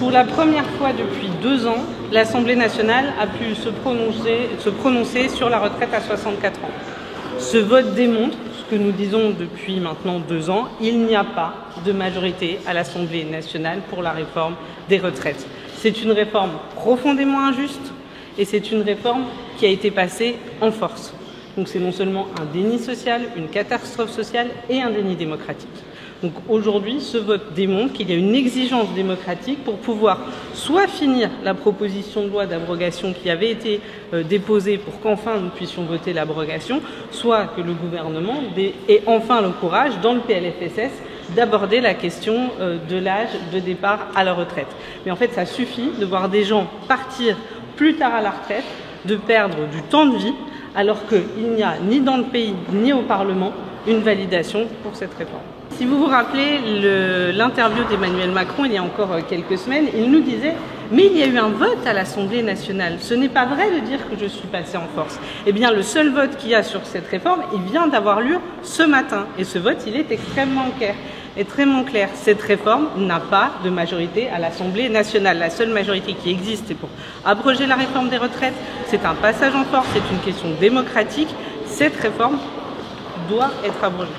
Pour la première fois depuis 2 ans, l'Assemblée nationale a pu se prononcer sur la retraite à 64 ans. Ce vote démontre ce que nous disons depuis maintenant 2 ans, il n'y a pas de majorité à l'Assemblée nationale pour la réforme des retraites. C'est une réforme profondément injuste et c'est une réforme qui a été passée en force. Donc c'est non seulement un déni social, une catastrophe sociale et un déni démocratique. Donc aujourd'hui, ce vote démontre qu'il y a une exigence démocratique pour pouvoir soit finir la proposition de loi d'abrogation qui avait été déposée pour qu'enfin nous puissions voter l'abrogation, soit que le gouvernement ait enfin le courage, dans le PLFSS, d'aborder la question de l'âge de départ à la retraite. Mais en fait, ça suffit de voir des gens partir plus tard à la retraite, de perdre du temps de vie, alors qu'il n'y a ni dans le pays ni au Parlement une validation pour cette réforme. Si vous vous rappelez l'interview d'Emmanuel Macron il y a encore quelques semaines, il nous disait « mais il y a eu un vote à l'Assemblée nationale, ce n'est pas vrai de dire que je suis passé en force ». Eh bien le seul vote qu'il y a sur cette réforme, il vient d'avoir lieu ce matin et ce vote il est extrêmement clair. Cette réforme n'a pas de majorité à l'Assemblée nationale. La seule majorité qui existe, c'est pour abroger la réforme des retraites. C'est un passage en force, c'est une question démocratique. Cette réforme doit être abrogée.